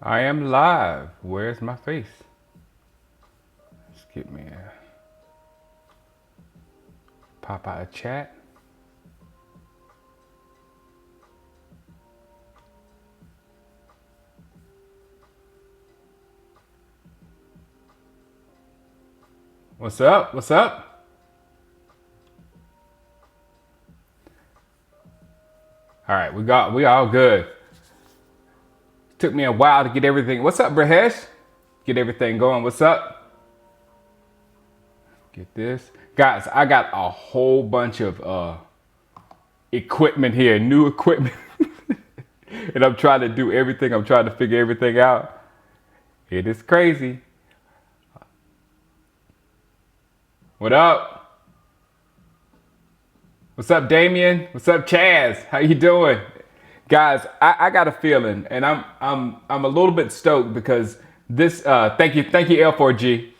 I am live. Where's my face? Skip me. Pop out a chat. What's up? What's up? All right, we all good. Took me a while to get everything. What's up, Brahesh? Get everything going. What's up? Get this. Guys, I got a whole bunch of equipment here, new equipment. And I'm trying to do everything. I'm trying to figure everything out. It is crazy. What up? What's up, Damien? What's up, Chaz? How you doing? Guys, I got a feeling, and I'm a little bit stoked because this thank you L4G.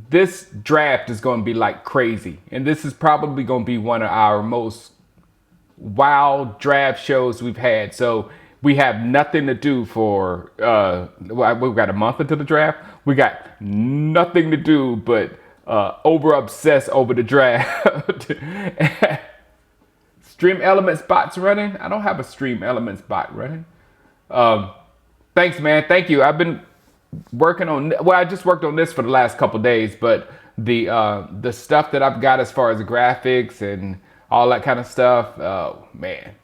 This draft is going to be like crazy, and this is probably going to be one of our most wild draft shows we've had. So we have nothing to do for we've got a month until the draft. We got nothing to do but over obsess over the draft. Stream Elements bot's running. I don't have a Stream Elements bot running. Thanks, man. Thank you. I've been working on. Well, I just worked on this for the last couple days, but the stuff that I've got as far as the graphics and all that kind of stuff. Oh man,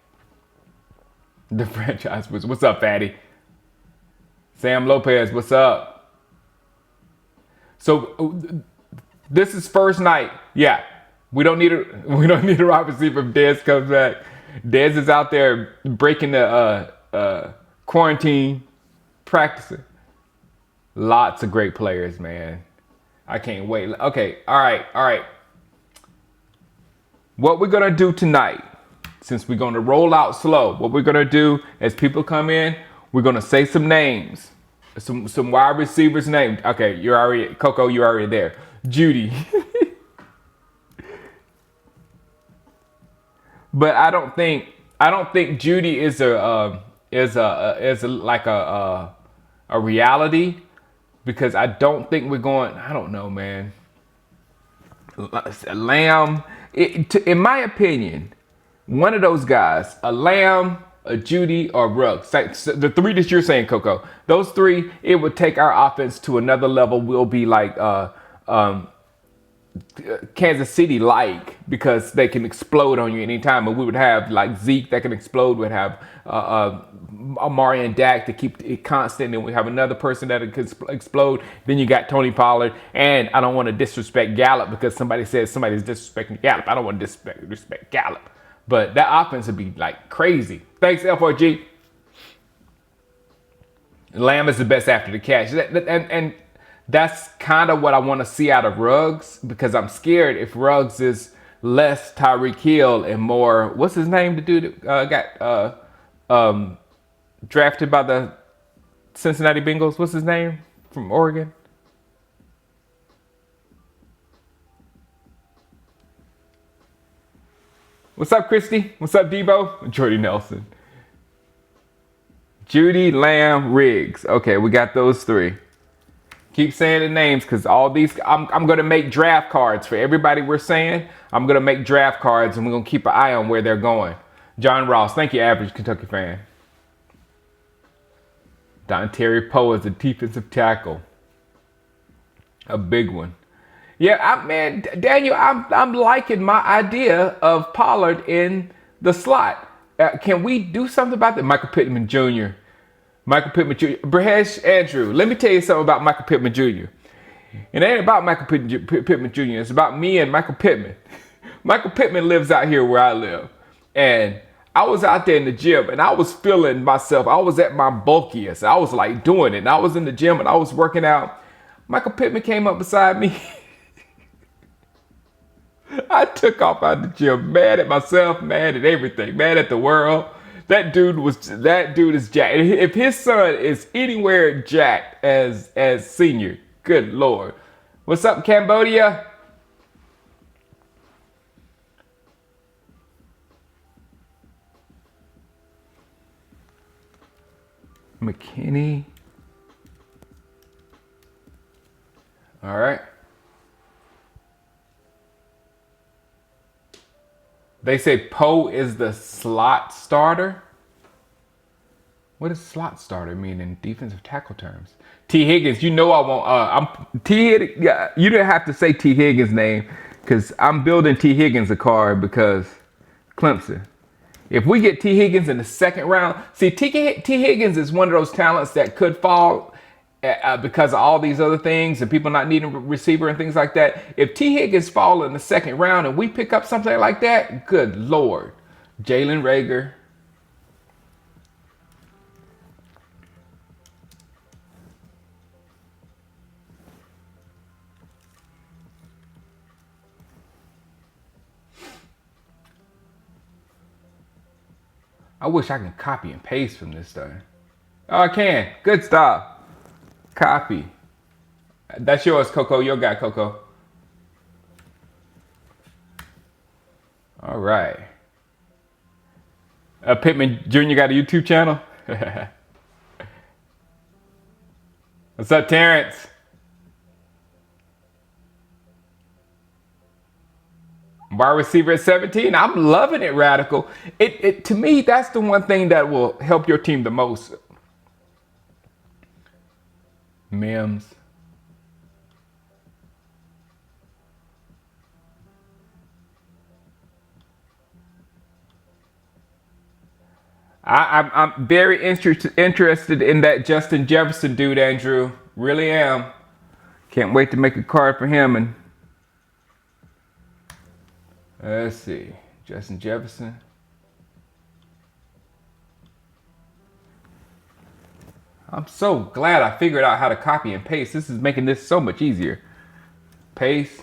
the franchise was. What's up, Fatty? Sam Lopez. What's up? So this is first night. Yeah, we don't need a wide receiver if Dez comes back. Dez is out there breaking the quarantine, practicing. Lots of great players, man. I can't wait. Okay, all right. What we're gonna do tonight, since we're gonna roll out slow, what we're gonna do as people come in, we're gonna say some names, some wide receivers' names. Okay, you're already Coco. You're already there. Judy. But I don't think Judy is a reality because I don't think we're going. I don't know, man. Lamb, in my opinion, one of those guys, a Lamb, a Judy, or Ruggs. The three that you're saying, Coco, those three, it would take our offense to another level. We'll be like Kansas City like because they can explode on you anytime. And we would have like Zeke that can explode. We'd have Amari and Dak to keep it constant. And we have another person that could explode. Then you got Tony Pollard. And I don't want to disrespect Gallup because somebody says somebody's disrespecting Gallup. I don't want to disrespect Gallup. But that offense would be like crazy. Thanks, L4G. Lamb is the best after the catch. And that's kind of what I want to see out of Ruggs because I'm scared if Ruggs is less Tyreek Hill and more, what's his name? The dude that drafted by the Cincinnati Bengals. What's his name from Oregon? What's up, Christy? What's up, Debo? Jordy Nelson. Judy, Lamb, Riggs. Okay, we got those three. Keep saying the names because all these, I'm going to make draft cards for everybody we're saying. I'm going to make draft cards and we're going to keep an eye on where they're going. John Ross, thank you, average Kentucky fan. Don Terry Poe is a defensive tackle. A big one. Yeah, man, Daniel, I'm liking my idea of Pollard in the slot. Can we do something about that? Michael Pittman Jr. Michael Pittman Jr. Brahesh Andrew, let me tell you something about Michael Pittman Jr. It ain't about Michael Pittman Jr. It's about me and Michael Pittman. Michael Pittman lives out here where I live. And I was out there in the gym and I was feeling myself. I was at my bulkiest. I was like doing it. And I was in the gym and I was working out. Michael Pittman came up beside me. I took off out of the gym, mad at myself, mad at everything, mad at the world. That dude is jacked. If his son is anywhere jacked as senior, good Lord. What's up, Cambodia? McKinney. All right. They say Poe is the slot starter. What does slot starter mean in defensive tackle terms? T. Higgins, you know I won't. I'm T. Yeah, you didn't have to say T. Higgins' name because I'm building T. Higgins a card because Clemson. If we get T. Higgins in the second round, see T. Higgins is one of those talents that could fall because of all these other things and people not needing a receiver and things like that. If T. Higgins fall in the second round and we pick up something like that, good Lord. Jalen Reagor. I wish I could copy and paste from this thing. Oh, I can. Good stuff. Copy. That's yours, Coco. Your guy, Coco. All right. Pittman Jr. got a YouTube channel? What's up, Terrence? Wide receiver at 17. I'm loving it, Radical. It to me, that's the one thing that will help your team the most. Mims. I'm very interested in that Justin Jefferson dude, Andrew. Really am. Can't wait to make a card for him. And let's see, Justin Jefferson. I'm so glad I figured out how to copy and paste. This is making this so much easier. Paste.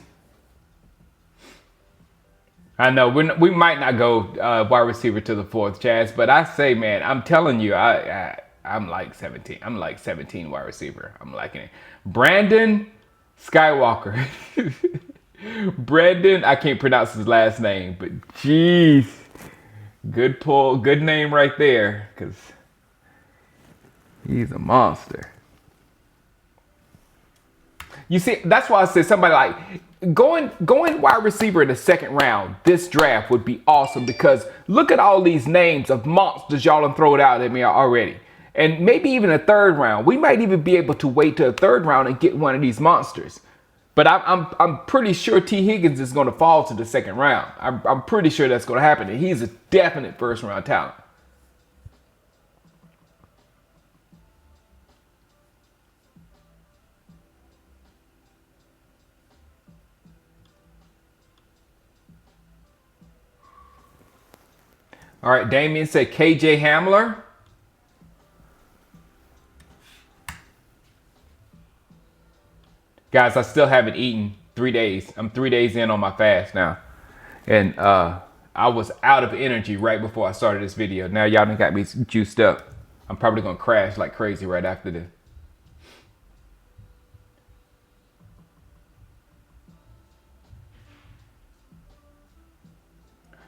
I know we might not go wide receiver to the fourth, Chaz, but I say, man, I'm telling you, I'm like 17. I'm like 17 wide receiver. I'm liking it. Brandon Skywalker. Brandon, I can't pronounce his last name, but jeez, good pull, good name right there, because he's a monster. You see, that's why I said somebody like going wide receiver in the second round. This draft would be awesome because look at all these names of monsters y'all done thrown out at me already. And maybe even a third round. We might even be able to wait to a third round and get one of these monsters. But I'm pretty sure T. Higgins is going to fall to the second round. I'm pretty sure that's going to happen. And he's a definite first round talent. All right, Damien said KJ Hamler. Guys, I still haven't eaten 3 days. I'm 3 days in on my fast now. And I was out of energy right before I started this video. Now y'all done got me juiced up. I'm probably going to crash like crazy right after this.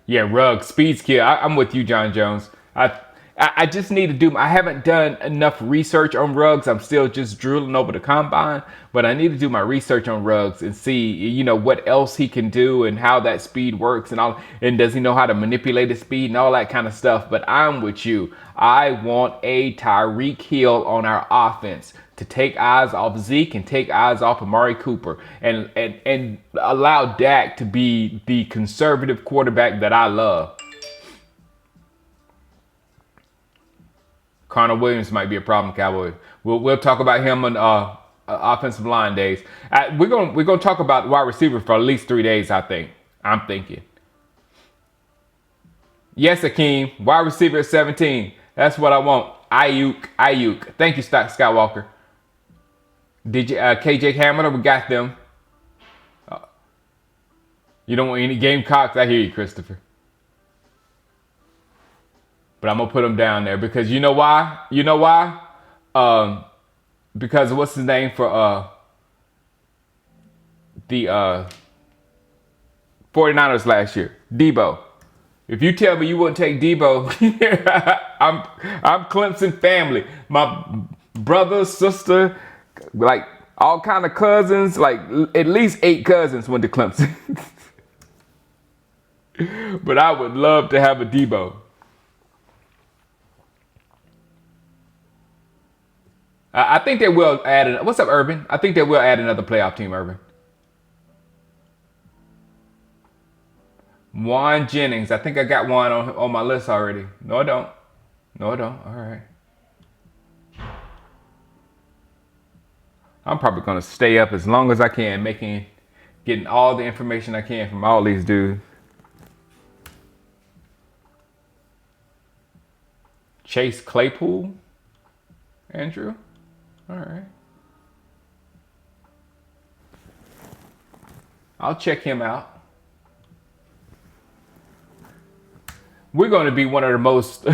Yeah, Ruggs, speed skill. I'm with you, John Jones. I just need to do. I haven't done enough research on Ruggs. I'm still just drooling over the combine, but I need to do my research on Ruggs and see, you know, what else he can do and how that speed works and all. And does he know how to manipulate his speed and all that kind of stuff? But I'm with you. I want a Tyreek Hill on our offense to take eyes off Zeke and take eyes off Amari Cooper and allow Dak to be the conservative quarterback that I love. Connor Williams might be a problem, Cowboys. We'll talk about him on offensive line days. We're gonna talk about wide receiver for at least 3 days. I'm thinking. Yes, Akeem, wide receiver at 17. That's what I want. Ayuk. Thank you, Skywalker. Did you KJ Hamler? We got them. You don't want any Gamecocks? I hear you, Christopher. But I'm going to put him down there because you know why? You know why? Because what's his name for the 49ers last year? Debo. If you tell me you wouldn't take Debo, I'm Clemson family. My brother, sister, like all kind of cousins, like at least 8 cousins went to Clemson. But I would love to have a Debo. I think they will add. What's up, Urban? I think they will add another playoff team, Urban. Juan Jennings. I think I got one on my list already. No, I don't. No, I don't. All right. I'm probably gonna stay up as long as I can, getting all the information I can from all these dudes. Chase Claypool, Andrew. All right. I'll check him out. We're going to be one of the most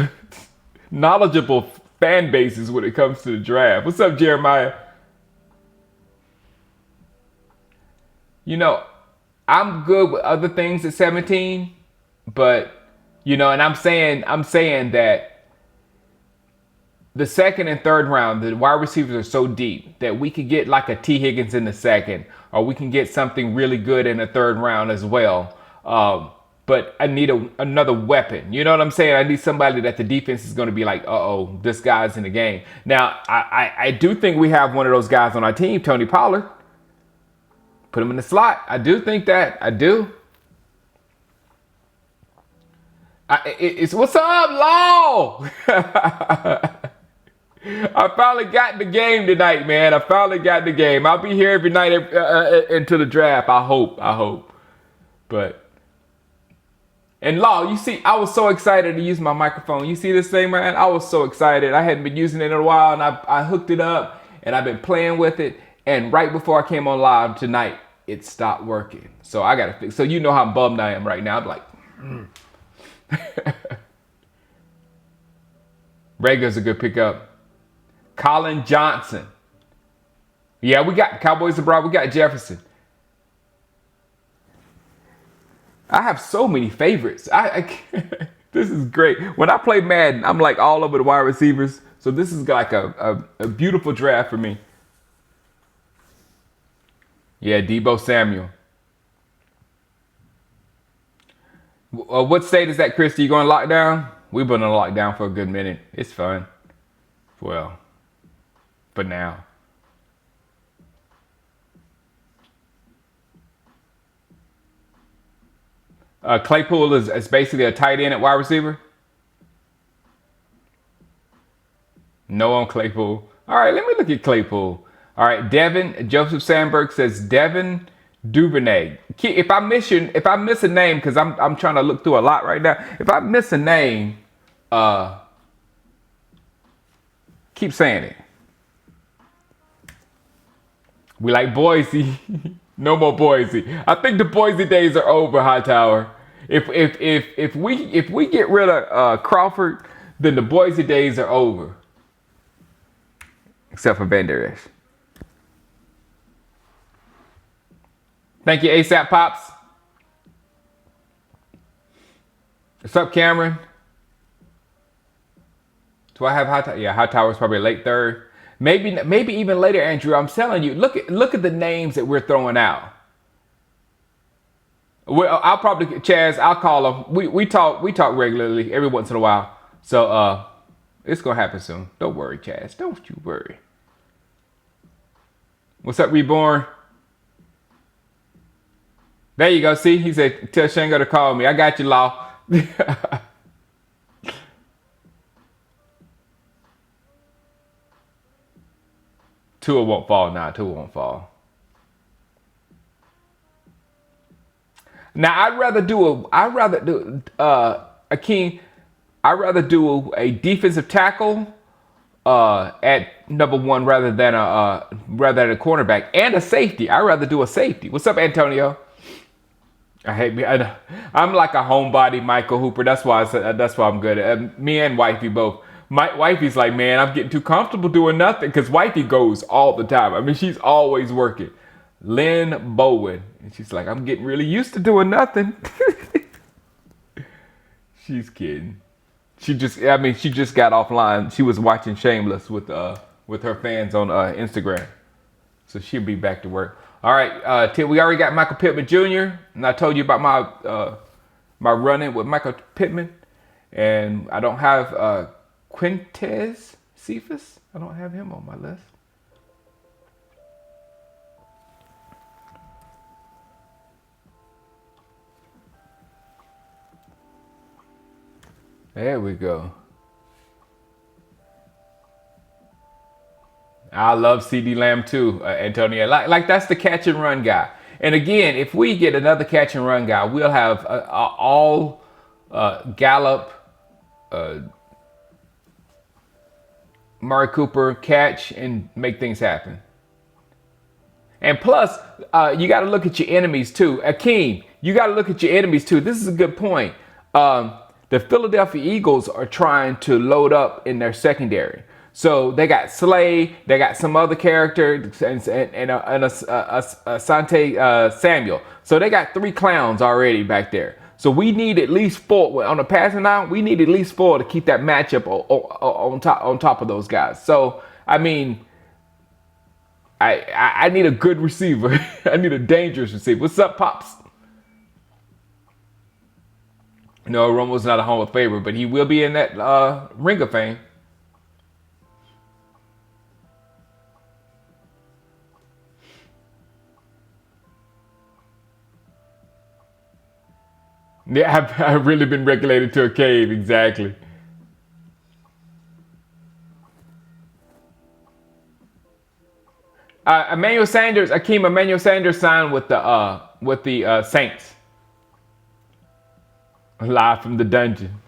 knowledgeable fan bases when it comes to the draft. What's up, Jeremiah? You know, I'm good with other things at 17, but and I'm saying that the second and third round, the wide receivers are so deep that we could get like a T. Higgins in the second, or we can get something really good in the third round as well. But I need another weapon. You know what I'm saying? I need somebody that the defense is going to be like, uh-oh, this guy's in the game. Now, I do think we have one of those guys on our team, Tony Pollard. Put him in the slot. I do think that. I do. It's what's up, Law? I finally got the game tonight, man. I finally got the game. I'll be here every night until the draft. I hope. And Law, you see, I was so excited to use my microphone. You see this thing, man? I was so excited. I hadn't been using it in a while, and I hooked it up, and I've been playing with it. And right before I came on live tonight, it stopped working. So I got to fix. So you know how bummed I am right now. I'm like, Rager's a good pickup. Colin Johnson. Yeah, we got Cowboys abroad. We got Jefferson. I have so many favorites. This is great. When I play Madden, I'm like all over the wide receivers. So this is like a beautiful draft for me. Yeah, Deebo Samuel. What state is that, Christy? You going lockdown? We've been on lockdown for a good minute. It's fun. Well, for now. Claypool is basically a tight end at wide receiver. No on Claypool. All right, let me look at Claypool. All right, Devin, Joseph Sandberg says Devin Duvernay. If I miss a name, because I'm trying to look through a lot right now. If I miss a name, keep saying it. We like Boise. No more Boise. I think the Boise days are over, Hightower. If we get rid of Crawford, then the Boise days are over. Except for Van Der Esch. Thank you, ASAP Pops. What's up, Cameron? Do I have Hightower? Yeah, Hightower's probably late third. Maybe even later, Andrew. I'm telling you, look at the names that we're throwing out. I'll probably Chaz. I'll call him. We talk regularly every once in a while. So it's gonna happen soon. Don't worry, Chaz. Don't you worry. What's up, Reborn? There you go. See, he said, tell Shango to call me. I got you, Law. Tua won't fall now. Tua won't fall. Now I'd rather do a defensive tackle at number one rather than a cornerback and a safety. I'd rather do a safety. What's up, Antonio? I'm like a homebody, Michael Hooper. That's why I'm good. Me and Wifey both. My Wifey's like, man, I'm getting too comfortable doing nothing because Wifey goes all the time. I mean, she's always working. Lynn Bowen. And she's like, I'm getting really used to doing nothing. She's kidding. She just got offline. She was watching Shameless with her fans on Instagram. So she'll be back to work. All right, Tim, we already got Michael Pittman Jr. and I told you about my run-in with Michael Pittman, and I don't have Quintez Cephas. I don't have him on my list. There we go. I love CD Lamb too, Antonio. Like that's the catch and run guy. And again, if we get another catch and run guy, we'll have all Gallup, uh, Murray Cooper catch and make things happen. And plus, you got to look at your enemies too. Akeem, you got to look at your enemies too. This is a good point. The Philadelphia Eagles are trying to load up in their secondary. So they got Slay, they got some other character, and Asante Samuel. So they got 3 clowns already back there. So we need at least 4 on the passing line. We need at least 4 to keep that matchup on top of those guys. So I mean, I need a good receiver. I need a dangerous receiver. What's up, Pops? No, Romo's not a Hall of Famer, but he will be in that Ring of Fame. Yeah, I've really been regulated to a cave, exactly. Emmanuel Sanders signed with the Saints. Live from the dungeon.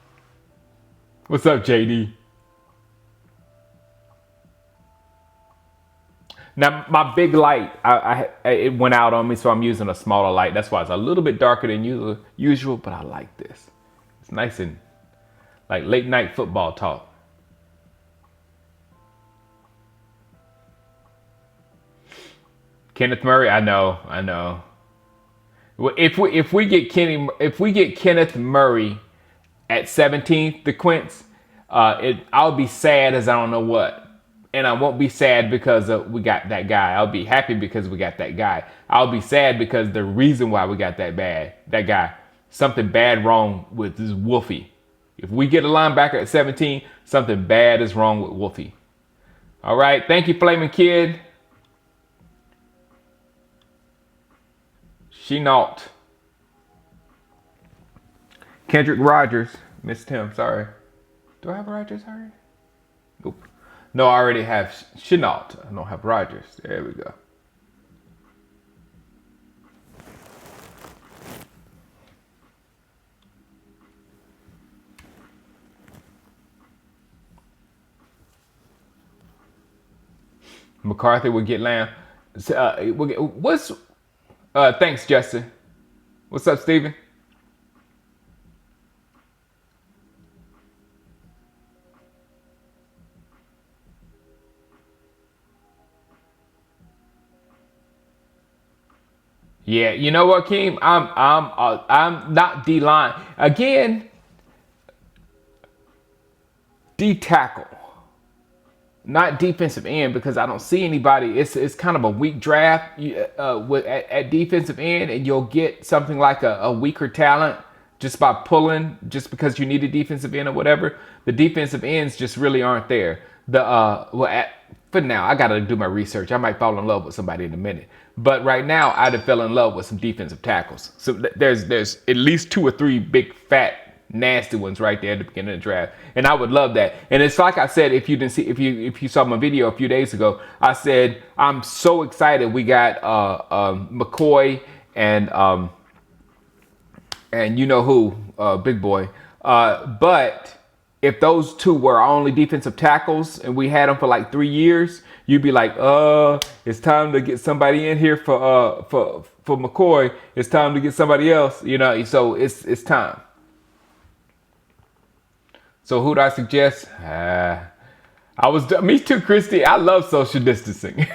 What's up, JD? Now my big light, it went out on me, so I'm using a smaller light. That's why it's a little bit darker than usual, but I like this. It's nice and like late night football talk. Kenneth Murray, I know. Well, if we get Kenneth Murray at 17th, the Quince, I'll be sad as I don't know what. And I won't be sad because we got that guy. I'll be happy because we got that guy. I'll be sad because the reason why we got that guy, something bad wrong with this Wolfie. If we get a linebacker at 17, something bad is wrong with Wolfie. All right, thank you, Flaming Kid. She not. Kendrick Rogers. Missed him, sorry. Do I have Rogers already? Nope. No, I already have Chenault. I don't have Rogers. There we go. McCarthy would get Lamb. What's thanks, Justin. What's up, Steven? Yeah, you know what, Keem? I'm not D line again. D tackle, not defensive end, because I don't see anybody. It's kind of a weak draft at defensive end, and you'll get something like a weaker talent just by pulling, just because you need a defensive end or whatever. The defensive ends just really aren't there. For now, I gotta do my research. I might fall in love with somebody in a minute, but right now, I'd have fell in love with some defensive tackles. So there's at least 2 or 3 big fat nasty ones right there at the beginning of the draft, and I would love that. And it's like I said, if you saw my video a few days ago, I said I'm so excited we got McCoy and you know who, big boy. But if those 2 were our only defensive tackles and we had them for like 3 years, you'd be like, it's time to get somebody in here for McCoy. It's time to get somebody else, you know. So it's time. So who do I suggest? Me too, Christy. I love social distancing.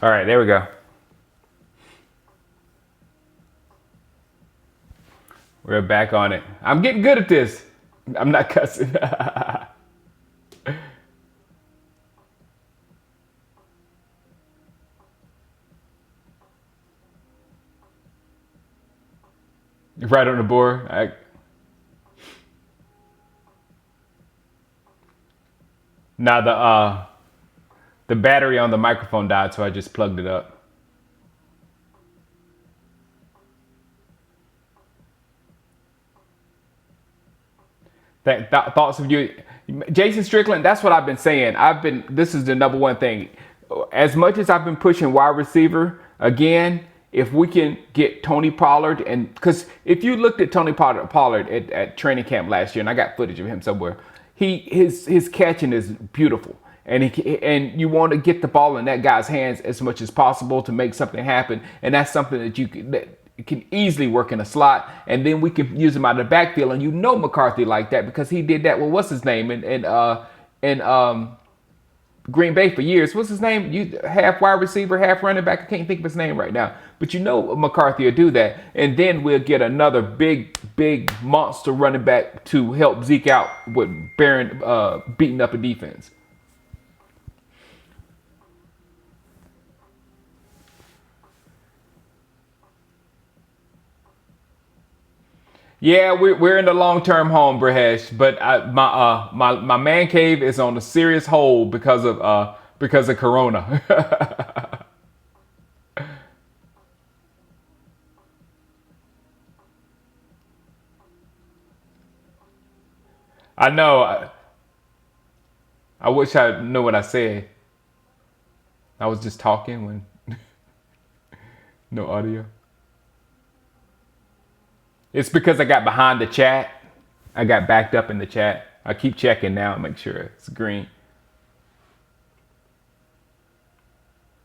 All right, there we go. We're back on it. I'm getting good at this. I'm not cussing. Right on the board. Now the battery on the microphone died, so I just plugged it up. Thoughts of you, Jason Strickland. That's what I've been saying. This is the number one thing. As much as I've been pushing wide receiver again, if we can get Tony Pollard, and because if you looked at Tony Pollard at training camp last year, and I got footage of him somewhere, his catching is beautiful, and you want to get the ball in that guy's hands as much as possible to make something happen, and that's something that can easily work in a slot, and then we can use him out of the backfield. And McCarthy like that because he did that with what's his name in Green Bay for years. What's his name? You half wide receiver, half running back. I can't think of his name right now, but McCarthy will do that, and then we'll get another big monster running back to help Zeke out with beating up a defense. Yeah, we're in the long-term home, Brahesh, but my man cave is on a serious hold because of Corona. I know. I wish I knew what I said. I was just talking when no audio. It's because I got behind the chat. I got backed up in the chat. I keep checking now and make sure it's green.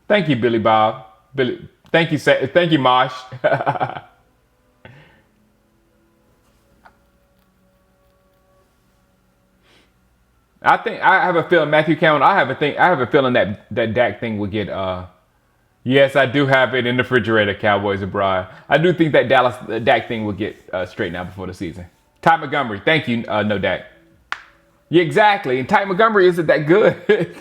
Thank you, Billy Bob. Thank you, Mosh. I have a feeling Matthew Cowan. I have a feeling that Dak thing will get. Yes, I do have it in the refrigerator. Cowboys abroad. I do think that Dak thing will get straightened out before the season. Ty Montgomery, thank you. No Dak. Yeah, exactly. And Ty Montgomery isn't that good.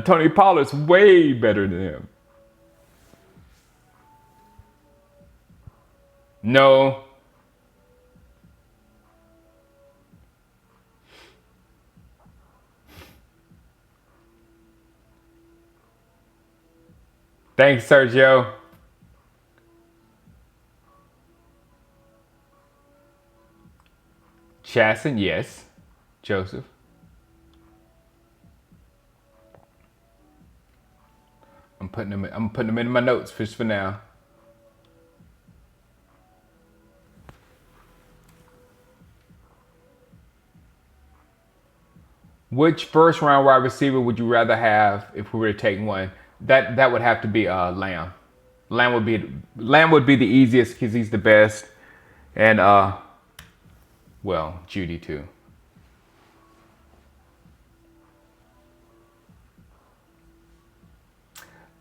Tony Pollard's way better than him. No. Thanks, Sergio. Chasson, yes. Joseph. I'm putting them in my notes just for now. Which first round wide receiver would you rather have if we were to take one? That would have to be Lamb. Lamb would be the easiest because he's the best, and Judy too.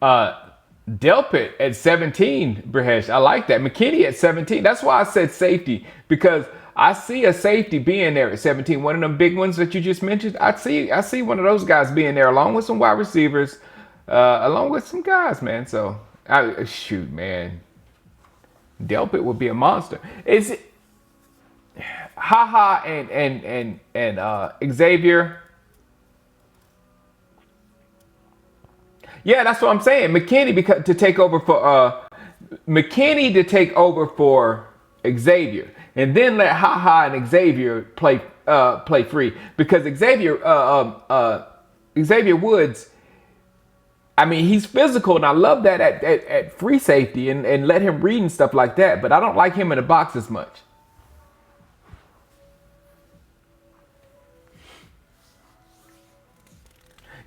Delpit at 17, Brahesh. I like that. McKinney at 17. That's why I said safety, because I see a safety being there at 17. One of them big ones that you just mentioned. I see one of those guys being there along with some wide receivers, along with some guys, man. So shoot, man. Delpit would be a monster. Is it Haha and Xavier? Yeah, that's what I'm saying. McKinney to take over for Xavier, and then let Haha and Xavier play free, because Xavier Woods, I mean, he's physical, and I love that at free safety, and let him read and stuff like that. But I don't like him in the box as much.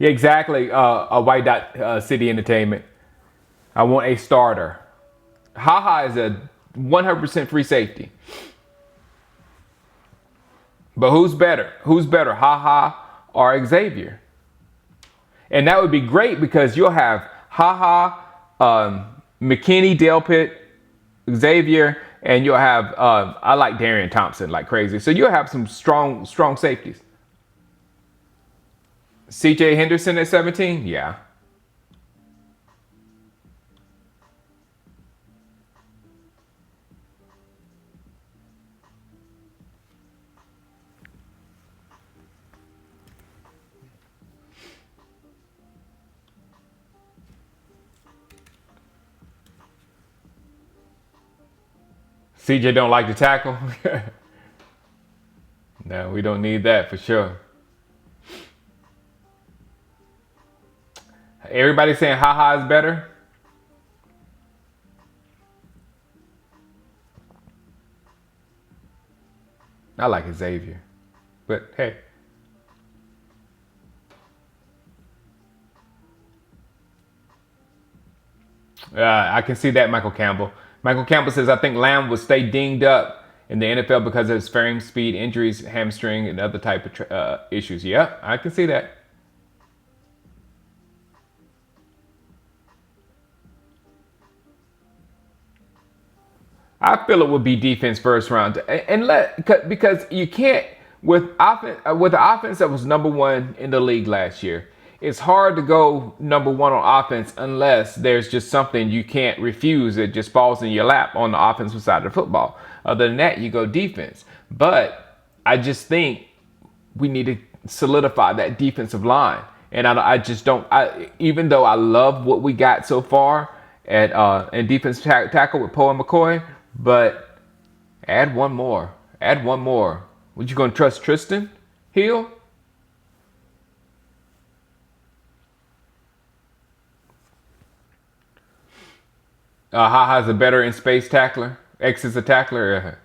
Yeah, exactly. A White Dot City Entertainment. I want a starter. Haha is a 100% free safety. But who's better? Who's better, Haha or Xavier? And that would be great because you'll have Haha, McKinney, Delpit, Xavier, and you'll have I like Darian Thompson like crazy. So you'll have some strong safeties. CJ Henderson at 17, yeah. CJ don't like to tackle. No, we don't need that for sure. Everybody saying haha is better. I like Xavier, but hey. I can see that, Michael Campbell. Michael Campbell says, I think Lamb will stay dinged up in the NFL because of his frame speed, injuries, hamstring, and other type of issues. Yeah, I can see that. I feel it would be defense first round, because you can't with the offense that was number one in the league last year. It's hard to go number one on offense unless there's just something you can't refuse. It just falls in your lap on the offensive side of the football. Other than that, you go defense. But I just think we need to solidify that defensive line. And I just don't. Even though I love what we got so far at in defense tackle with Poe and McCoy, but add one more. Add one more. What, you gonna trust Tristan Hill? Haha's a better in space tackler. X is a tackler.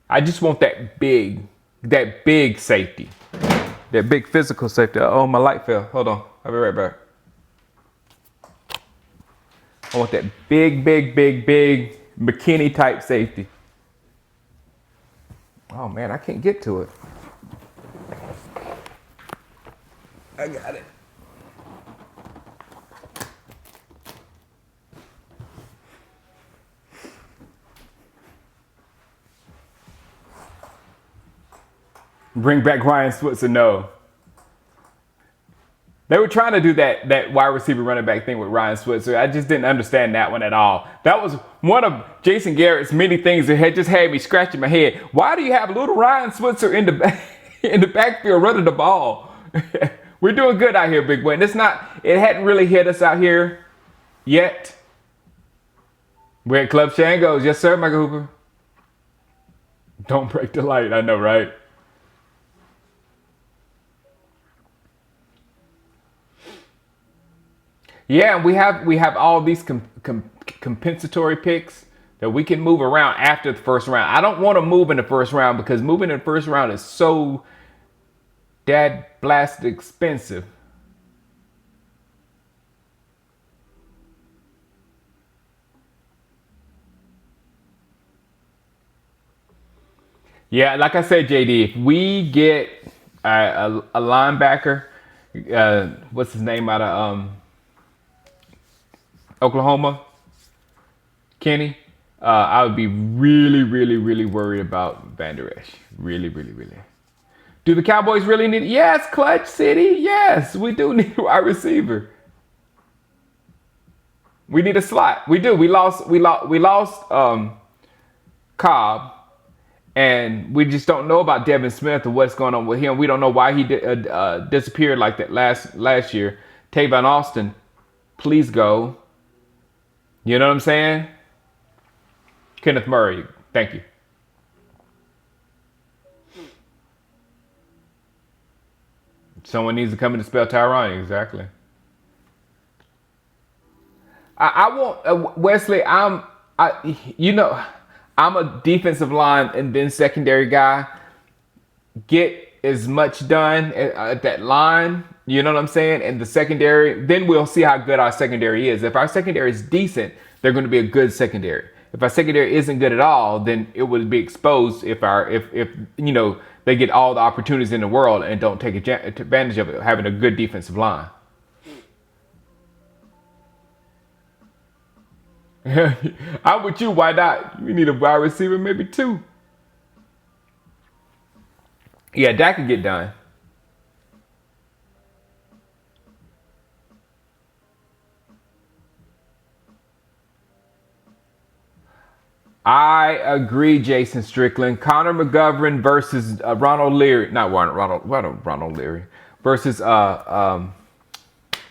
I just want that big safety, that big physical safety. Oh, my light fell. Hold on, I'll be right back. I want that big McKinney type safety. Oh man, I can't get to it. I got it. Bring back Ryan Switzer. No. They were trying to do that wide receiver running back thing with Ryan Switzer. I just didn't understand that one at all. That was one of Jason Garrett's many things that had just had me scratching my head. Why do you have little Ryan Switzer in the backfield running the ball? We're doing good out here, Big Win. It hadn't really hit us out here yet. We're at Club Shango's. Yes, sir, Michael Hooper. Don't break the light. I know, right? Yeah, we have all these compensatory picks that we can move around after the first round. I don't want to move in the first round because moving in the first round is so dad blasted expensive. Yeah, like I said, JD, if we get a linebacker, what's his name out of Oklahoma, Kenny, I would be really worried about Van Der Esch. Really. Do the Cowboys really need? Yes, Clutch City. Yes, we do need a wide receiver. We need a slot. We do. We lost Cobb, and we just don't know about Devin Smith or what's going on with him. We don't know why he disappeared like that last year. Tavon Austin, please go. You know what I'm saying? Kenneth Murray, thank you. Someone needs to come in to spell Tyron, exactly. I want Wesley. I'm a defensive line and then secondary guy. Get as much done at that line. You know what I'm saying? And the secondary, then we'll see how good our secondary is. If our secondary is decent, they're going to be a good secondary. If our secondary isn't good at all, then it would be exposed if they get all the opportunities in the world and don't take advantage of it, having a good defensive line. I'm with you. Why not? We need a wide receiver, maybe two. Yeah, that could get done. I agree, Jason Strickland. Connor McGovern versus Ronald Leary. Not Ronald Leary. Versus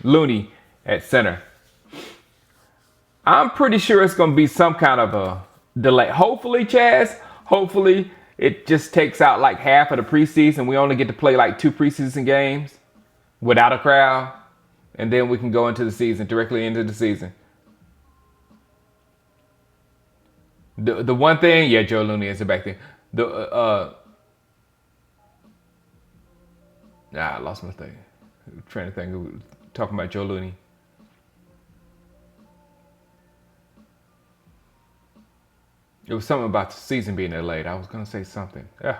Looney at center. I'm pretty sure it's going to be some kind of a delay. Hopefully, Chaz, hopefully it just takes out like half of the preseason. We only get to play like 2 preseason games without a crowd. And then we can go into the season, directly into the season. The one thing, yeah, Joe Looney is back there. I lost my thing. I'm trying to think. Talking about Joe Looney. It was something about the season being delayed. I was gonna say something. Yeah,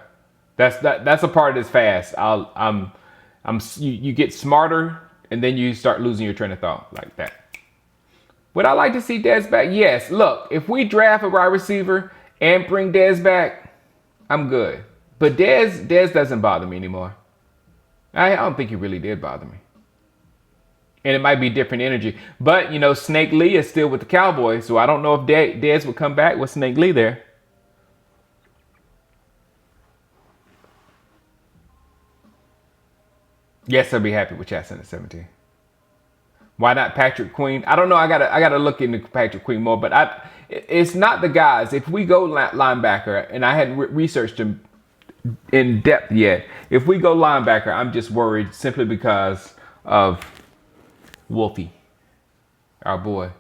that's a part of this fast. You get smarter and then you start losing your train of thought like that. Would I like to see Dez back? Yes. Look, if we draft a wide receiver and bring Dez back, I'm good. But Dez doesn't bother me anymore. I don't think he really did bother me. And it might be different energy. But, Snake Lee is still with the Cowboys, so I don't know if Dez would come back with Snake Lee there. Yes, I'd be happy with Chasson at 17. Why not Patrick Queen? I don't know. I gotta look into Patrick Queen more, but it's not the guys. If we go linebacker, and I hadn't researched him in depth yet. If we go linebacker, I'm just worried simply because of Wolfie, our boy.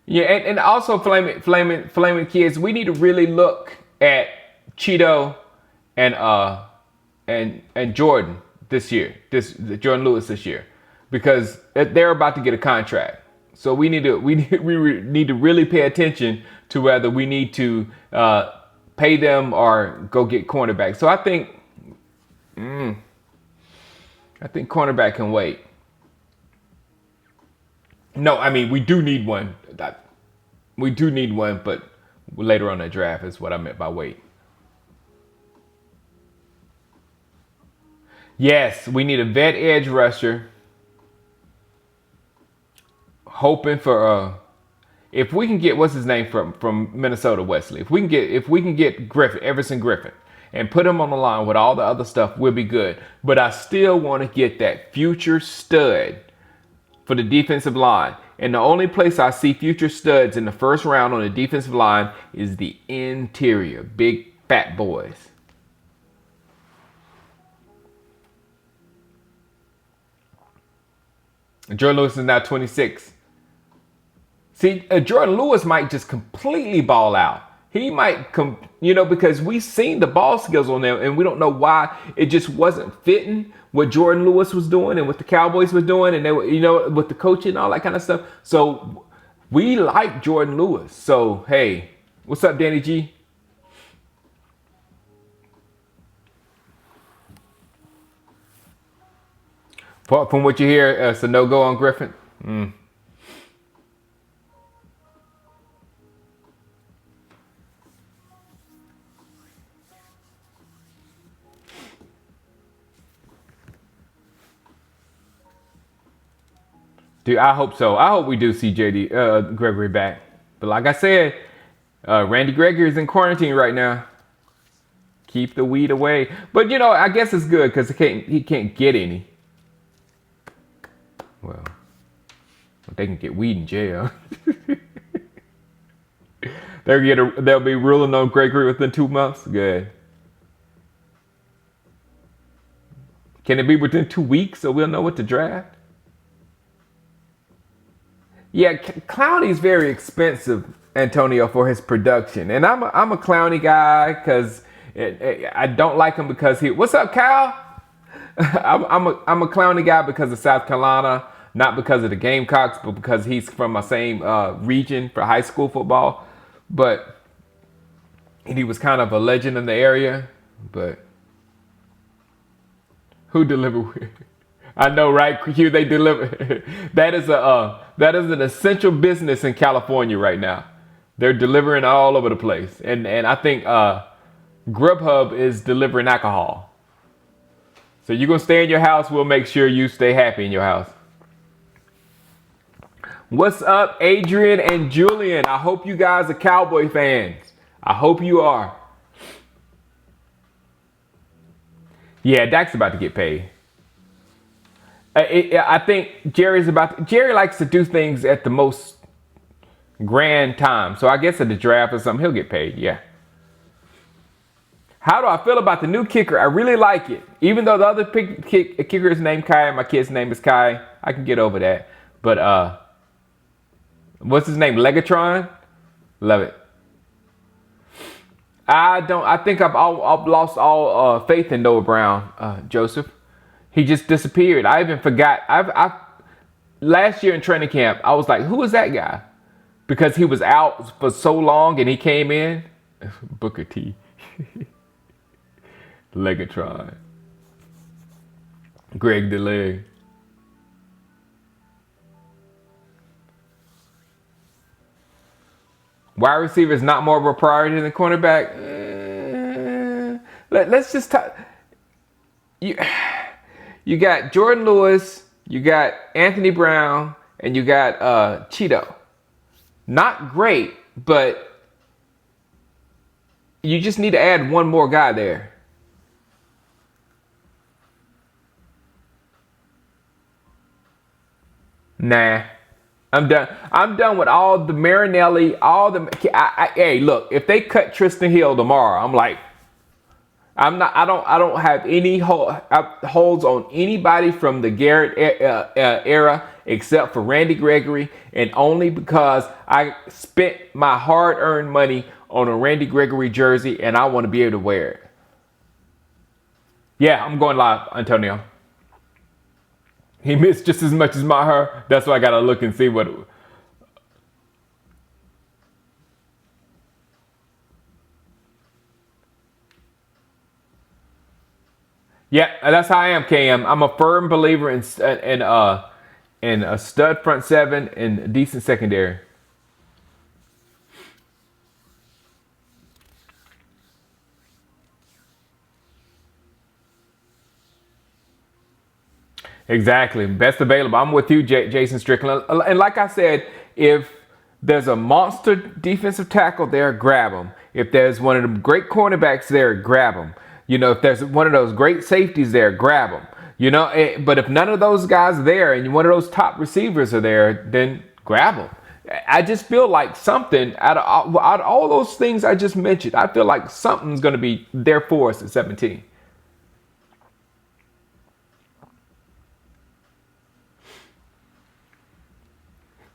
Yeah, and also flaming kids. We need to really look at Cheeto and Jordan this year. Jordan Lewis this year, because they're about to get a contract. So we need to really pay attention to whether we need to pay them or go get cornerback. So I think cornerback can wait. No, I mean we do need one. We do need one, but later on the draft is what I meant by wait. Yes, we need a vet edge rusher. Hoping for if we can get what's his name from Minnesota, Wesley. If we can get Everson Griffin, and put him on the line with all the other stuff, we'll be good. But I still want to get that future stud for the defensive line. And the only place I see future studs in the first round on the defensive line is the interior, big fat boys. Jordan Lewis is now 26. See, Jordan Lewis might just completely ball out. He might because we've seen the ball skills on them, and we don't know why it just wasn't fitting what Jordan Lewis was doing and what the Cowboys were doing, and they were, with the coaching and all that kind of stuff. So we like Jordan Lewis. So hey, what's up, Danny G? From what you hear, it's a no-go on Griffin. Dude, I hope so. I hope we do see JD Gregory back. But like I said, Randy Gregory is in quarantine right now. Keep the weed away. But I guess it's good because he can't get any. Well, they can get weed in jail. They'll be ruling on Gregory within 2 months. Good. Can it be within 2 weeks so we'll know what to draft? Yeah, Clowney's very expensive, Antonio, for his production, and I'm a Clowney guy because I don't like him because he. What's up, Kyle? I'm a Clowney guy because of South Carolina, not because of the Gamecocks, but because he's from my same region for high school football. But and he was kind of a legend in the area. But who delivered? I know, right? Q, they deliver. That is an essential business in California right now. They're delivering all over the place, and I think Grubhub is delivering alcohol. So you're gonna stay in your house. We'll make sure you stay happy in your house. What's up, Adrian and Julian? I hope you guys are Cowboy fans. I hope you are. Yeah, Dak's about to get paid. I think Jerry likes to do things at the most grand time. So I guess at the draft or something, he'll get paid. Yeah. How do I feel about the new kicker? I really like it. Even though the other kicker is named Kai and my kid's name is Kai, I can get over that. But what's his name? Legatron? Love it. I think I've lost all faith in Noah Brown, Joseph. He just disappeared. I even forgot. Last year in training camp, I was like, who is that guy? Because he was out for so long and he came in. Booker T. Legatron. Greg DeLay. Wide receiver is not more of a priority than cornerback. Let's just talk. You got Jordan Lewis, you got Anthony Brown, and you got Cheeto. Not great, but you just need to add one more guy there. Nah. I'm done. I'm done with all the Marinelli, all the. Hey, look, if they cut Tristan Hill tomorrow, I'm like, I'm not. I don't have any holds on anybody from the Garrett era except for Randy Gregory, and only because I spent my hard-earned money on a Randy Gregory jersey, and I want to be able to wear it. Yeah, I'm going live, Antonio. He missed just as much as Maher. That's why I gotta look and see what. Yeah, that's how I am, KM. I'm a firm believer in a stud front seven and a decent secondary. Exactly. Best available. I'm with you, Jason Strickland. And like I said, if there's a monster defensive tackle there, grab him. If there's one of the great cornerbacks there, grab him. You know, if there's one of those great safeties there, grab him. You know, but if none of those guys are there and one of those top receivers are there, then grab them. I just feel like something out of all those things I just mentioned, I feel like something's going to be there for us at 17.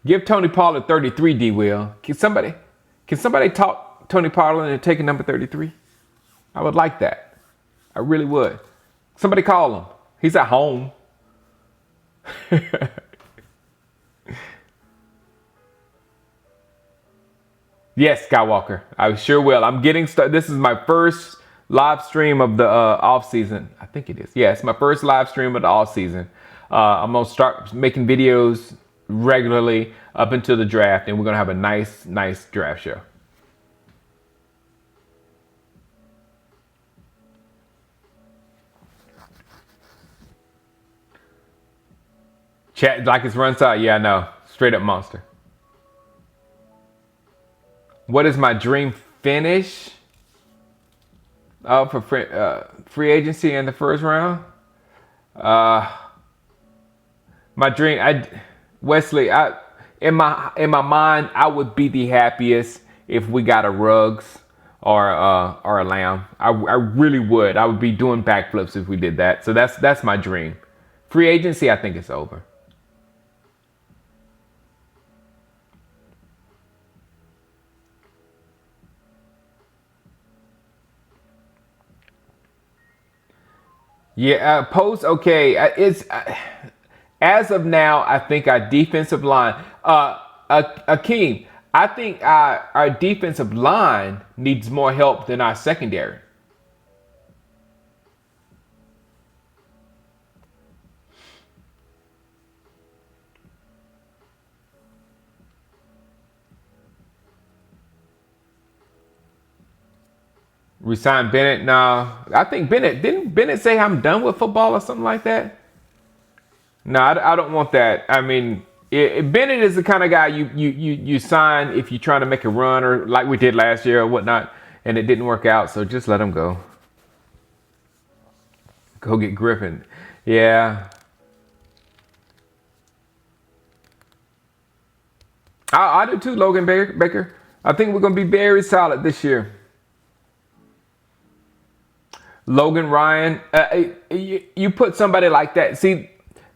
Give Tony Pollard 33, D. Will. Can somebody talk Tony Pollard into taking number 33? I would like that. I really would. Somebody call him. He's at home. Yes, Skywalker. I sure will. I'm getting started. This is my first live stream of the off season. I think it is. Yeah, it's my first live stream of the off season. I'm gonna start making videos regularly up until the draft, and we're gonna have a nice draft show. Chat like it's run side. Yeah, I know. Straight up monster. What is my dream finish? For free agency in the first round. My dream, Wesley, in my mind, I would be the happiest if we got a Ruggs or a Lamb. I really would. I would be doing backflips if we did that. So that's my dream. Free agency, I think it's over. Yeah, post okay. It's as of now. I think our defensive line, Akeem. I think our defensive line needs more help than our secondary. Resign Bennett. No, I think Bennett didn't Bennett say I'm done with football or something like that. No, I don't want that. I mean, Bennett is the kind of guy you sign if you're trying to make a run or like we did last year or whatnot, and it didn't work out. So just let him go. Go get Griffin. Yeah, I do too, Logan Baker. I think we're gonna be very solid this year. Logan Ryan, you put somebody like that. See,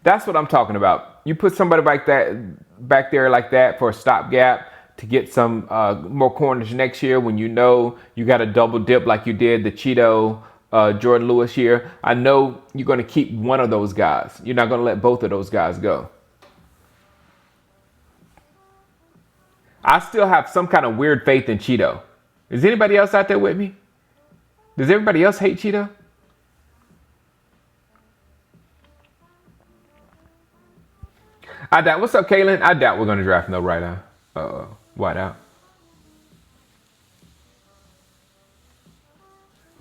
that's what I'm talking about. You put somebody like that back there like that for a stopgap to get some more corners next year when you know you got a double dip like you did the Cheeto Jordan Lewis year. I know you're going to keep one of those guys. You're not going to let both of those guys go. I still have some kind of weird faith in Cheeto. Is anybody else out there with me? Does everybody else hate Cheeto? I doubt. What's up, Kaylin? I doubt we're going to draft no right now. White out.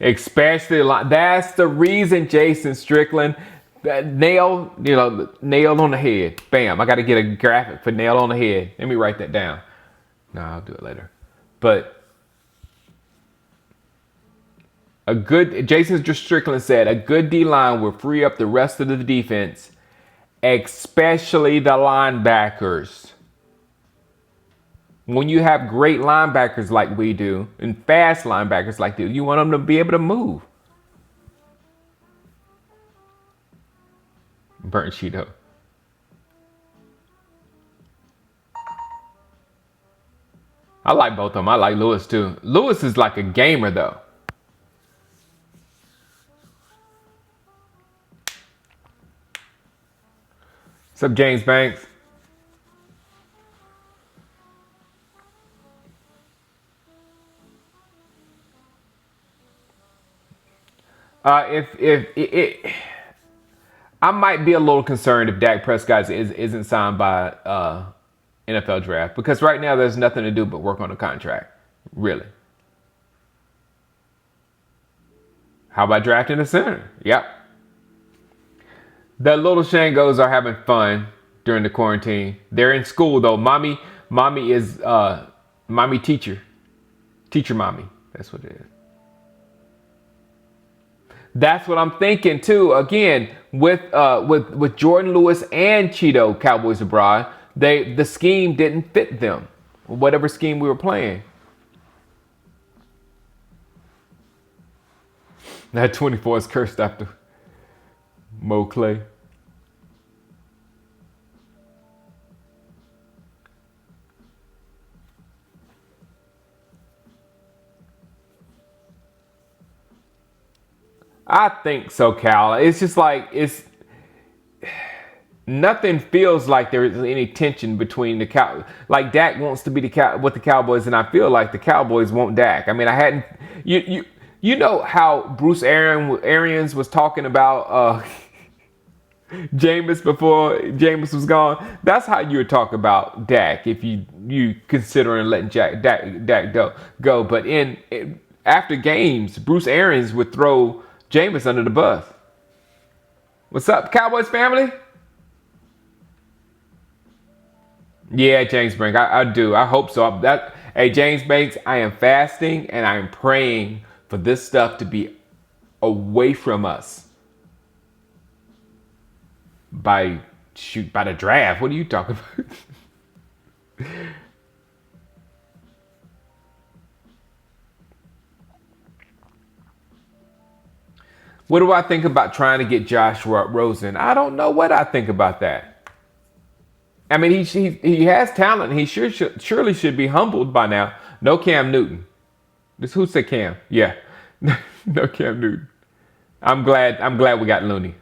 Especially that's the reason, Jason Strickland. Nail on the head. Bam. I got to get a graphic for nail on the head. Let me write that down. No, I'll do it later. But Jason Strickland said, a good D-line will free up the rest of the defense, especially the linebackers. When you have great linebackers like we do, and fast linebackers like this, you want them to be able to move. Burnt Cheeto. I like both of them. I like Lewis too. Lewis is like a gamer though. What's up, James Banks? If it, I might be a little concerned if Dak Prescott isn't signed by NFL draft because right now there's nothing to do but work on the contract. Really. How about drafting a center? Yep. The little Shangos are having fun during the quarantine. They're in school though. Mommy is mommy teacher. Teacher mommy. That's what it is. That's what I'm thinking too. Again, with Jordan Lewis and Cheeto Cowboys abroad, the scheme didn't fit them. Whatever scheme we were playing. That 24 is cursed after Mo Clay. I think so, Cal. It's just like nothing feels like there is any tension between the cow. Like Dak wants to be with the Cowboys, and I feel like the Cowboys want Dak. I mean, I hadn't you know how Bruce Arians was talking about Jameis before Jameis was gone. That's how you would talk about Dak if you considering letting Dak go. But after games, Bruce Arians would throw Jameis under the bus. What's up, Cowboys family? Yeah, James Banks, I do. I hope so. Hey, James Banks, I am fasting and I am praying for this stuff to be away from us by the draft. What are you talking about? What do I think about trying to get Josh Rosen? I don't know what I think about that. I mean, he has talent. He surely should be humbled by now. No Cam Newton. Who said Cam? Yeah. No Cam Newton. I'm glad we got Looney.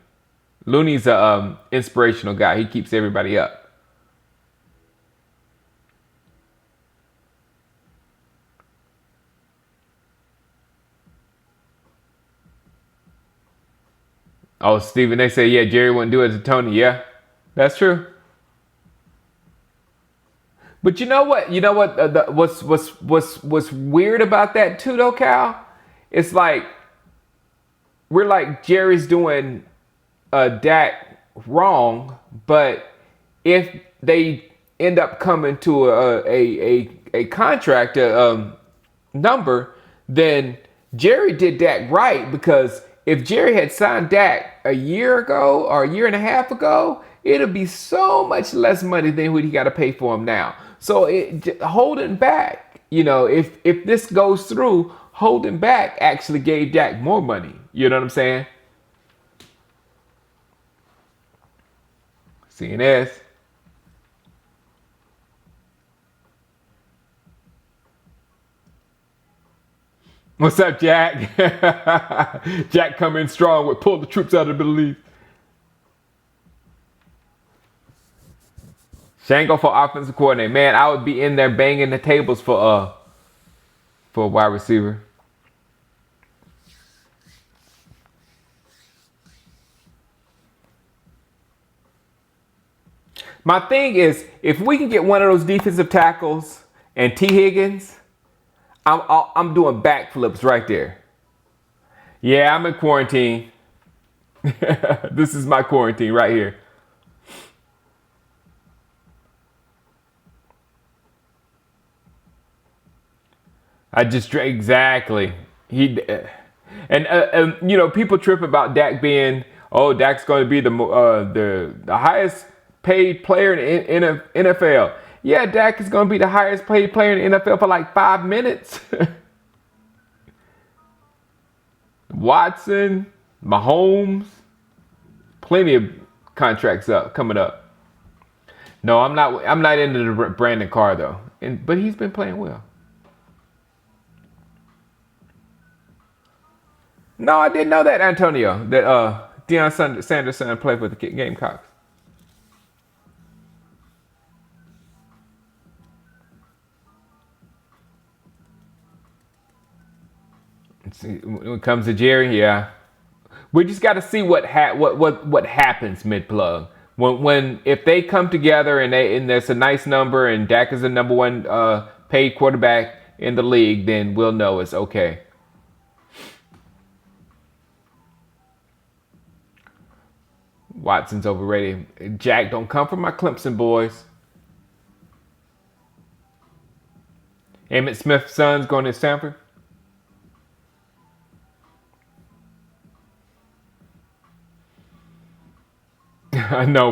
Looney's a inspirational guy. He keeps everybody up. Oh, Steven, they say, yeah, Jerry wouldn't do it to Tony. Yeah, that's true. But you know what? You know what? What's weird about that too, though, Cal? It's like we're like Jerry's doing Dak wrong, but if they end up coming to a contract number, then Jerry did Dak right, because if Jerry had signed Dak a year ago or a year and a half ago, it'll be so much less money than what he got to pay for him now. So holding back, if this goes through, holding back actually gave Dak more money. You know what I'm saying? CNS. What's up, Jack? Jack coming strong with pull the troops out of the Middle East. Shango for offensive coordinator. Man, I would be in there banging the tables for a wide receiver. My thing is, if we can get one of those defensive tackles and T. Higgins, I'm doing backflips right there. Yeah, I'm in quarantine. This is my quarantine right here. I just exactly and people trip about Dak being, oh, Dak's going to be the highest paid player in NFL. Yeah, Dak is going to be the highest paid player in the NFL for like 5 minutes. Watson, Mahomes, plenty of contracts up coming up. No, I'm not. I'm not into the Brandon Carr though, but he's been playing well. No, I didn't know that, Antonio. That Deion Sanders' son played for the Gamecocks. See, when it comes to Jerry, yeah, we just got to see what happens mid plug. When if they come together and there's a nice number and Dak is the number one paid quarterback in the league, then we'll know it's okay. Watson's overrated. Jack, don't come for my Clemson boys. Emmitt Smith's son's going to Stanford. I know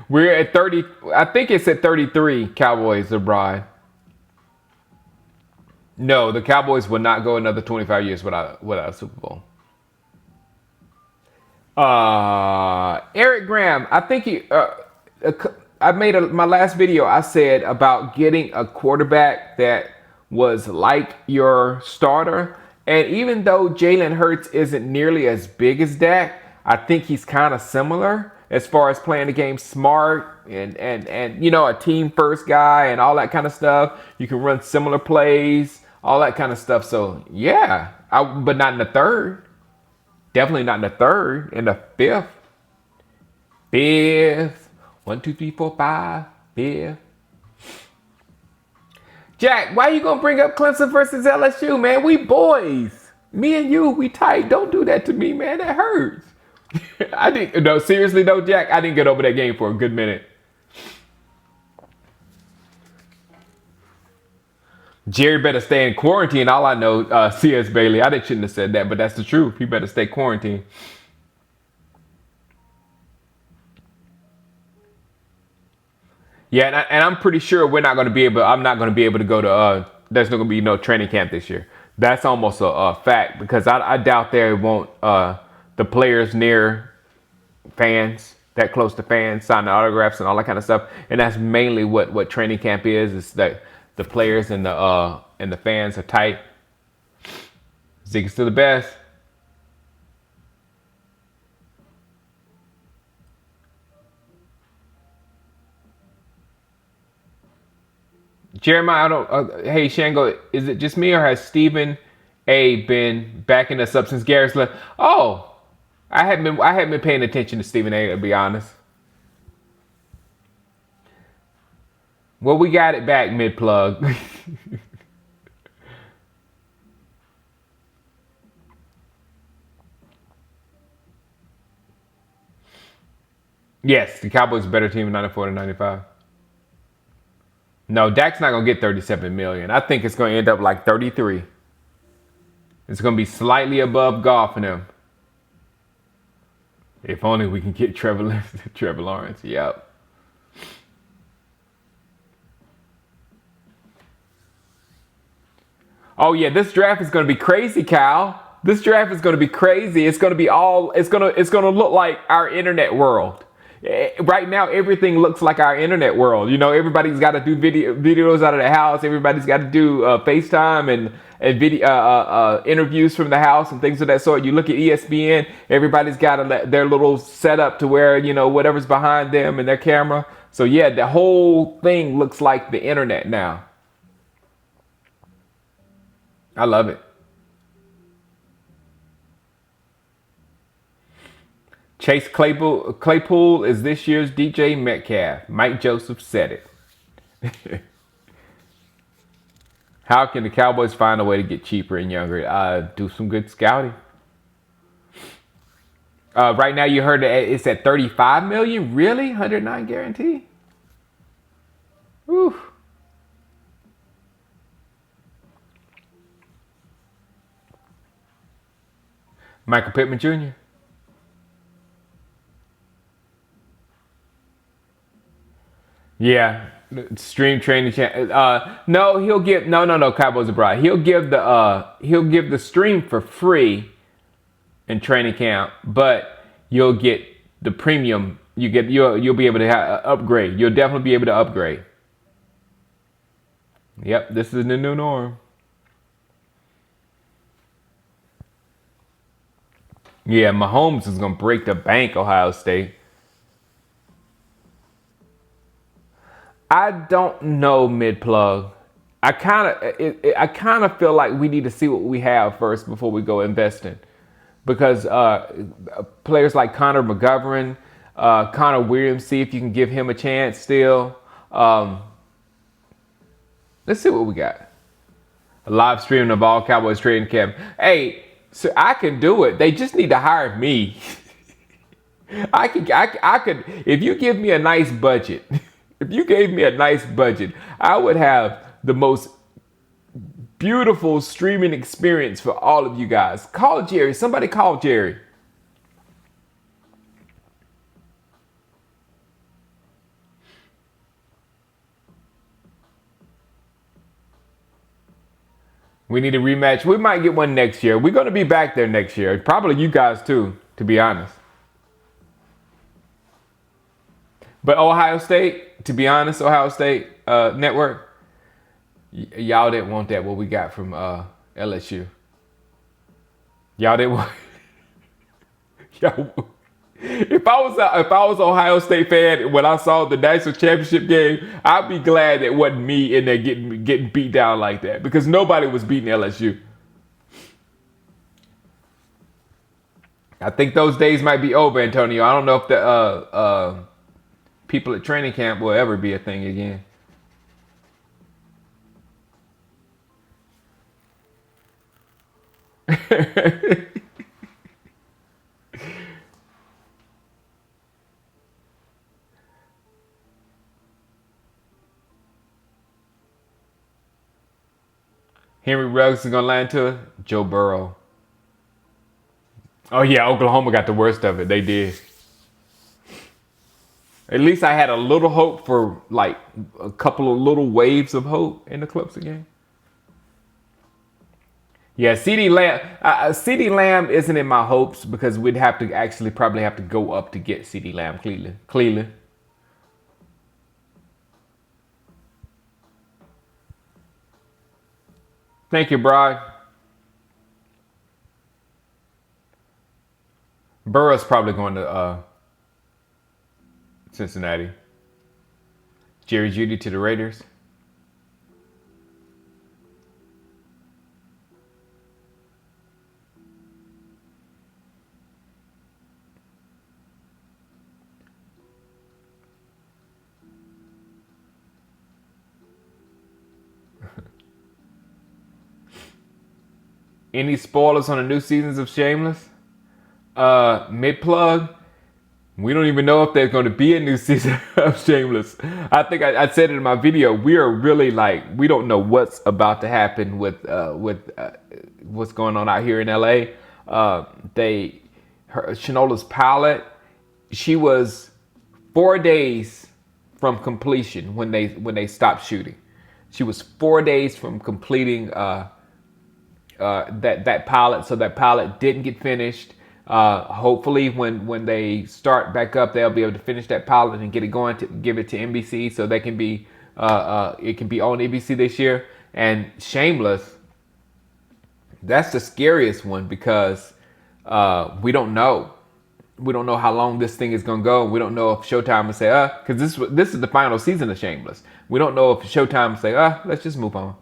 we're at 30. I think it's at 33. Cowboys abroad. No, the Cowboys will not go another 25 years without a Super Bowl. Eric Graham, I think I made my last video. I said about getting a quarterback that was like your starter, and even though Jalen Hurts isn't nearly as big as Dak, I think he's kind of similar as far as playing the game smart and a team first guy and all that kind of stuff. You can run similar plays, all that kind of stuff. So yeah, but not in the third. Definitely not in the third. In the fifth. Fifth. 1, 2, 3, 4, 5. Fifth. Jack, why you gonna bring up Clemson versus LSU, man? We boys. Me and you, we tight. Don't do that to me, man. That hurts. I didn't. No, seriously though, Jack. I didn't get over that game for a good minute. Jerry better stay in quarantine. All I know, C.S. Bailey. I shouldn't have said that, but that's the truth. He better stay quarantined. Yeah, and I'm pretty sure we're not going to be able. I'm not going to be able to go to. There's not going to be no training camp this year. That's almost a fact, because I doubt there won't the players near fans, that close to fans, signing autographs and all that kind of stuff. And that's mainly what training camp is. Is that the players and the fans are tight. Zeke's still the best. Jeremiah, I don't. Hey, Shango, is it just me or has Stephen A been backing us up since Garrett's left? Oh, I haven't been paying attention to Stephen A. To be honest. Well, we got it back mid plug. Yes, the Cowboys are a better team in 94 to 95. No, Dak's not gonna get 37 million. I think it's gonna end up like 33. It's gonna be slightly above Goff and him. If only we can get Trevor Trevor Lawrence. Yep. Oh yeah, this draft is gonna be crazy, Cal. This draft is gonna be crazy. It's gonna be all. It's gonna look like our internet world. Right now, everything looks like our internet world. You know, everybody's got to do videos out of the house. Everybody's got to do FaceTime and video interviews from the house and things of that sort. You look at ESPN. Everybody's got their little setup to where whatever's behind them and their camera. So yeah, the whole thing looks like the internet now. I love it. Chase Claypool is this year's DJ Metcalf. Mike Joseph said it. How can the Cowboys find a way to get cheaper and younger? Do some good scouting. Right now, you heard that it's at 35 million. Really, 109 guarantee. Whew. Michael Pittman Jr. Yeah, stream training channel. No, he'll give no Cowboys abroad. He'll give the stream for free in training camp, but you'll get the premium. You'll be able to upgrade. You'll definitely be able to upgrade. Yep, this is the new norm. Yeah, Mahomes is gonna break the bank. Ohio State. I don't know mid plug. I kind of feel like we need to see what we have first before we go investing, because players like Connor McGovern, Connor Williams, see if you can give him a chance still. Let's see what we got. A live stream of all Cowboys trading camp. Hey, so I can do it. They just need to hire me. I could, if you give me a nice budget. If you gave me a nice budget, I would have the most beautiful streaming experience for all of you guys. Call Jerry. Somebody call Jerry. We need a rematch. We might get one next year. We're going to be back there next year. Probably you guys too, to be honest. But Ohio State, to be honest, Ohio State network, y'all didn't want that. What we got from LSU, y'all didn't want. Y'all, if I was Ohio State fan when I saw the national championship game, I'd be glad that wasn't me in there getting beat down like that, because nobody was beating LSU. I think those days might be over, Antonio. I don't know if the people at training camp will ever be a thing again. Henry Ruggs is gonna land to Joe Burrow. Oh yeah, Oklahoma got the worst of it. They did. At least I had a little hope for like a couple of little waves of hope in the Clemson game. Yeah, CD Lamb. CD Lamb isn't in my hopes because we'd have to actually probably have to go up to get CD Lamb. Cleveland. Thank you, Brad. Burrow's probably going to Cincinnati. Jerry Jeudy to the Raiders. Any spoilers on the new seasons of Shameless? Mid plug. We don't even know if there's going to be a new season of Shameless. I think I said it in my video. We are really like we don't know what's about to happen with what's going on out here in LA. Shinola's pilot. She was 4 days from completion when they stopped shooting. She was 4 days from completing that pilot, so that pilot didn't get finished. Hopefully, when they start back up, they'll be able to finish that pilot and get it going to give it to NBC, so they can be it can be on NBC this year. And Shameless, that's the scariest one because we don't know. We don't know how long this thing is gonna go. We don't know if Showtime will say, because this is the final season of Shameless. We don't know if Showtime will say, let's just move on.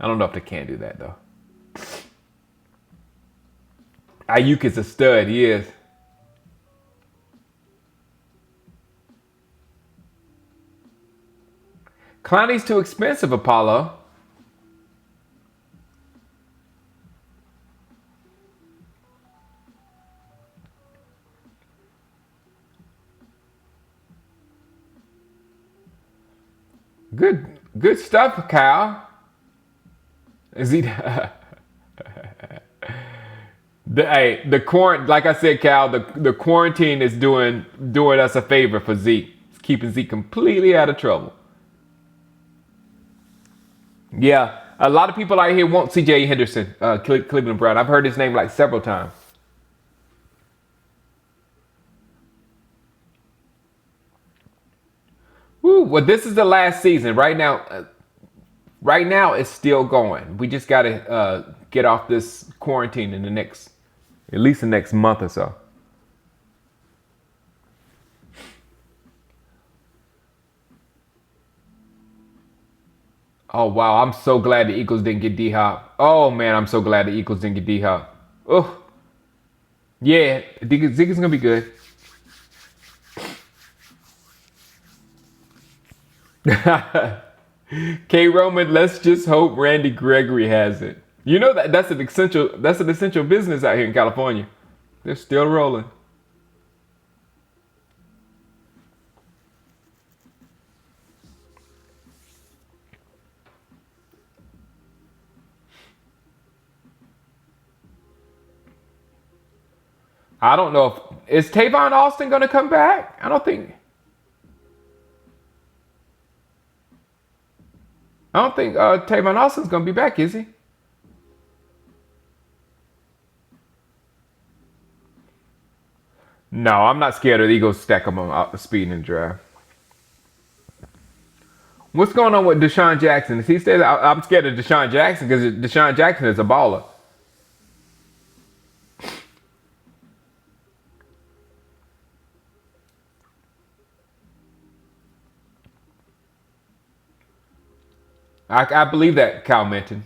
I don't know if they can do that though. Ayuk is a stud. He is. Clowney's too expensive, Apollo. Good stuff, Kyle. Is he? Like I said, Cal, the quarantine is doing us a favor for Zeke. It's keeping Zeke completely out of trouble. Yeah, a lot of people out here want C.J. Henderson, Cleveland Brown. I've heard his name like several times. Woo, well, this is the last season. Right now, it's still going. We just got to get off this quarantine in at least the next month or so. Oh wow, I'm so glad the Eagles didn't get D Hop. Oh man, I'm so glad the Eagles didn't get D Hop. Oh yeah, Zeke is gonna be good. K Roman, let's just hope Randy Gregory has it. You know that's an essential business out here in California. They're still rolling. I don't know if is Tavon Austin gonna come back? I don't think Tavon Austin's gonna be back, is he? No, I'm not scared of the Eagles stack them on the speed in the draft. What's going on with Deshaun Jackson? Is he still? I'm scared of Deshaun Jackson because Deshaun Jackson is a baller. I believe that, Cal Menton.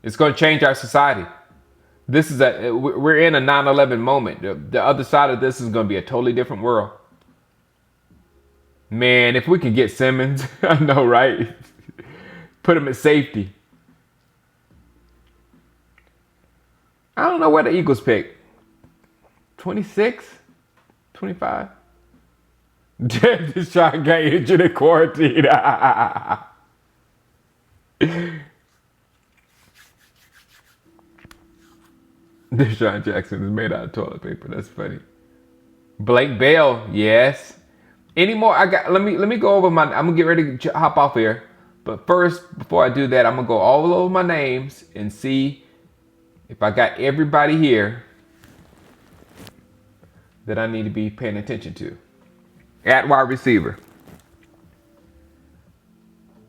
It's going to change our society. We're in a 9/11 moment. The other side of this is going to be a totally different world. Man, if we can get Simmons, I know, right? Put him at safety. I don't know where the Eagles pick. 26? 25? Deshaun got injured in quarantine. Deshaun Jackson is made out of toilet paper. That's funny. Blake Bell, yes. Any more? Let me go over my. I'm gonna get ready to hop off here. But first, before I do that, I'm gonna go all over my names and see if I got everybody here that I need to be paying attention to. At wide receiver.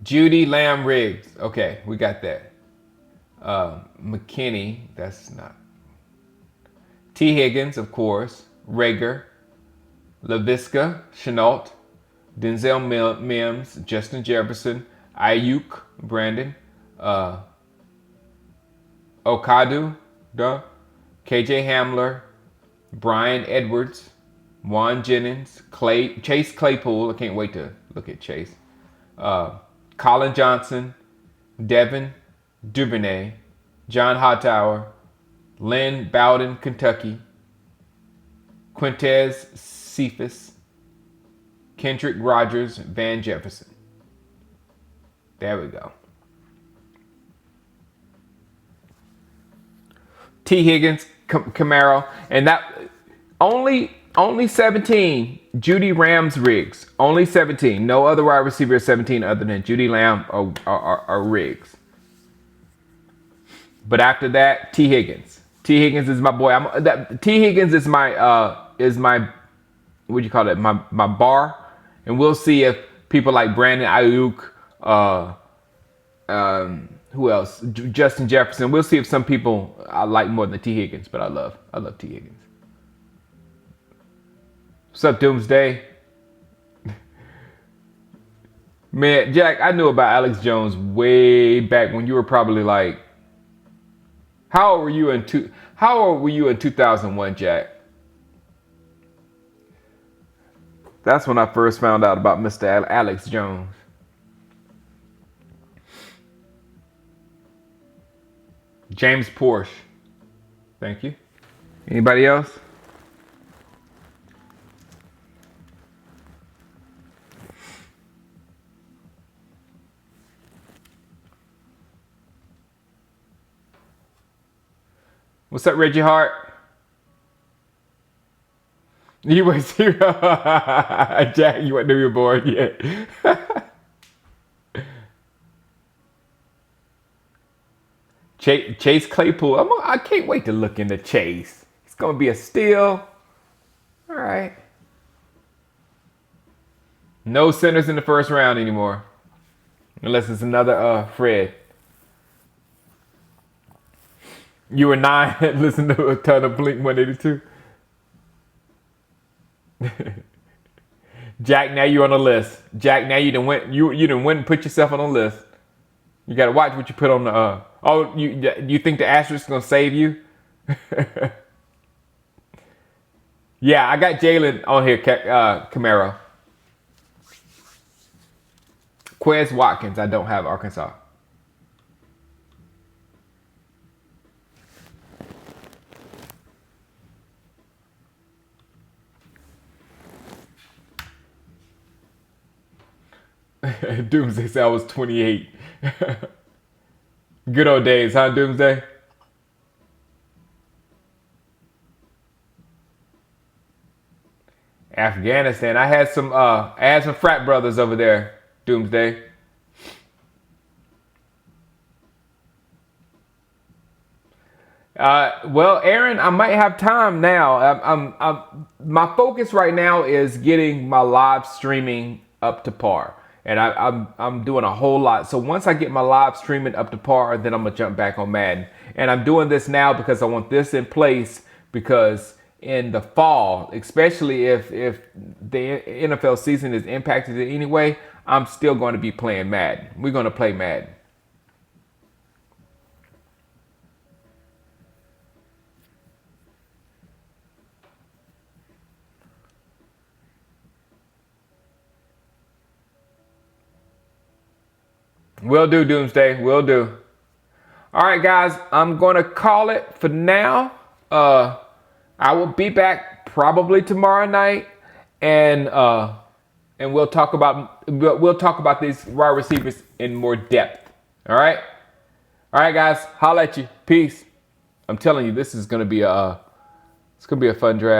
Judy Lamb Riggs. Okay, we got that. McKinney, that's not. T. Higgins, of course. Rager. LaVisca, Chenault. Denzel Mims, Justin Jefferson. Ayuk, Brandon. Okadu, KJ Hamler. Brian Edwards. Juan Jennings, Chase Claypool. I can't wait to look at Chase. Colin Johnson, Devin Duvernay, John Hightower, Lynn Bowden, Kentucky, Quintez Cephas, Kendrick Rogers, Van Jefferson. There we go. T. Higgins, Camaro, and that only 17. Judy Rams Riggs, only 17. No other wide receiver is 17 other than Judy Lamb or Riggs. But after that, T. Higgins. T. Higgins is my boy. T. Higgins is my what do you call it? My bar, and we'll see if people like Brandon Ayuk, who else? Justin Jefferson. We'll see if some people I like more than T. Higgins, but I love T. Higgins. What's up, Doomsday? Man, Jack, I knew about Alex Jones way back when you were probably like, how old were you in 2001, Jack? That's when I first found out about Mr. Alex Jones. James Porsche. Thank you. Anybody else? What's up, Reggie Hart? You was here. Jack, you weren't never born yet. Chase Claypool. I can't wait to look into Chase. It's going to be a steal. All right. No centers in the first round anymore. Unless it's another Fred. You were 9 and listened to a ton of Blink 182. Jack, now you're on the list. Jack, now you done went and put yourself on the list. You gotta watch what you put on the oh, you think the asterisk is gonna save you? Yeah, I got Jalen on here, Camaro. Quez Watkins, I don't have Arkansas. Doomsday said I was 28. Good old days, huh, Doomsday? Afghanistan. I had some frat brothers over there, Doomsday. Well, Aaron, I might have time now. My focus right now is getting my live streaming up to par. And I'm doing a whole lot. So once I get my live streaming up to par, then I'm going to jump back on Madden. And I'm doing this now because I want this in place, because in the fall, especially if the NFL season is impacted in any way, I'm still going to be playing Madden. We're going to play Madden. Will do, Doomsday. Will do. All right, guys. I'm going to call it for now. I will be back probably tomorrow night, and we'll talk about these wide receivers in more depth. All right. All right, guys. Holla at you. Peace. I'm telling you, this is going to be a fun draft.